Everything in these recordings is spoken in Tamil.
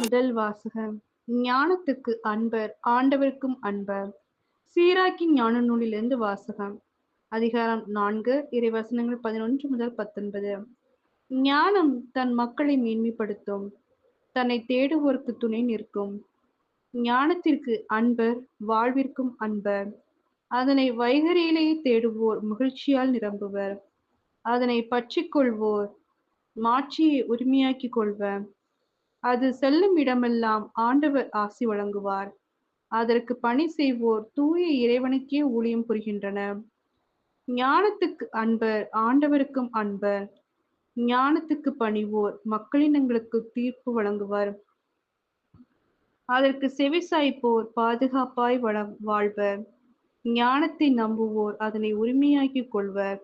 முதல் வாசகம். ஞானத்துக்கு அன்பர் ஆண்டவருக்கும் அன்பர். சீராக்கி ஞான நூலிலிருந்து வாசகம். அதிகாரம் 4, இறைவசனங்கள் 11 முதல் 19. ஞானம் தன் மக்களை மேன்மைப்படுத்தும், தன்னை தேடுவோருக்கு துணை நிற்கும். ஞானத்திற்கு அன்பர் வாழ்விற்கும் அன்பர். அதனை வைகரியிலேயே தேடுவோர் மகிழ்ச்சியால் நிரம்புவர். அதனை பற்றிக் கொள்வோர் மாட்சியை உரிமையாக்கிக் கொள்வர். அது செல்லும் இடமெல்லாம் ஆண்டவர் ஆசி வழங்குவார். அதற்கு பணி செய்வோர் தூய இறைவனுக்கே ஊழியம் புரிகின்றனர். ஞானத்துக்கு அன்பர் ஆண்டவருக்கும் அன்பர். ஞானத்துக்கு பணிவோர் மக்களினங்களுக்கு தீர்ப்பு வழங்குவர். அதற்கு செவிசாய்ப்போர் பாதுகாப்பாய் வாழ்வர். ஞானத்தை நம்புவோர் அதனை உரிமையாக்கிக் கொள்வர்.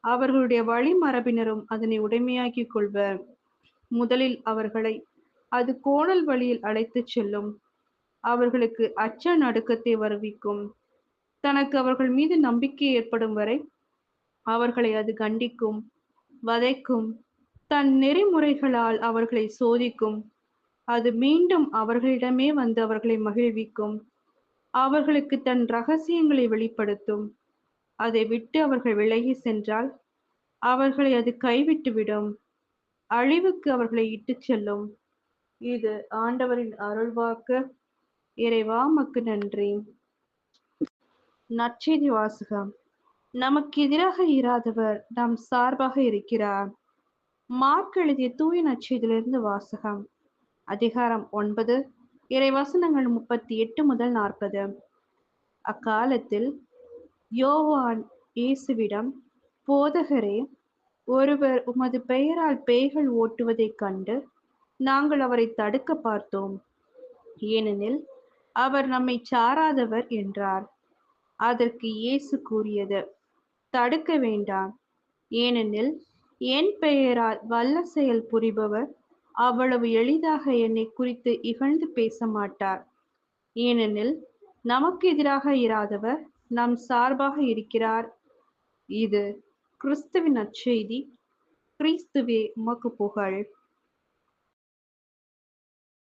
அவர்களுடைய வழிமரபினரும் அதனை உடைமையாக்கிக் கொள்வர். முதலில் அவர்களை அது கோணல் வழியில் அழைத்துச் செல்லும். அவர்களுக்கு அச்ச நடுக்கத்தை வருவிக்கும். தனக்கு அவர்கள் மீது நம்பிக்கை ஏற்படும் வரை அவர்களை அது கண்டிக்கும், வதைக்கும். தன் நெறிமுறைகளால் அவர்களை சோதிக்கும். அது மீண்டும் அவர்களிடமே வந்து அவர்களை மகிழ்விக்கும். அவர்களுக்கு தன் இரகசியங்களை வெளிப்படுத்தும். அதை விட்டு அவர்கள் விலகி சென்றால் அவர்களை அது கைவிட்டுவிடும். அழிவுக்கு அவர்களை இட்டுச் செல்லும். இது ஆண்டவரின் அருள்வாக்கு. இறைவா உமக்கு நன்றி. நற்செய்தி வாசகம். நமக்கு எதிராக இராதவர் நம் சார்பாக இருக்கிறார். மார்க் எழுதிய தூய நற்செய்தியிலிருந்து வாசகம். அதிகாரம் 9, இறைவசனங்கள் 38 முதல் 40. அக்காலத்தில் யோவான் இயேசுவிடம், போதகரே, ஒருவர் உமது பெயரால் பேய்கள் ஓட்டுவதைக் கண்டு நாங்கள் அவரை தடுக்க பார்த்தோம். ஏனெனில் அவர் நம்மை சாராதவர் என்றார். அதற்கு இயேசு கூறியது, தடுக்க வேண்டாம். ஏனெனில் என் பெயரால் வல்ல செயல் புரிபவர் அவ்வளவு எளிதாக என்னை குறித்து இகழ்ந்து பேச மாட்டார். ஏனெனில் நமக்கு எதிராக இராதவர் நம் சார்பாக இருக்கிறார். இது கிறிஸ்துவின் நற்செய்தி. கிறிஸ்துவே உமக்கு புகழ்.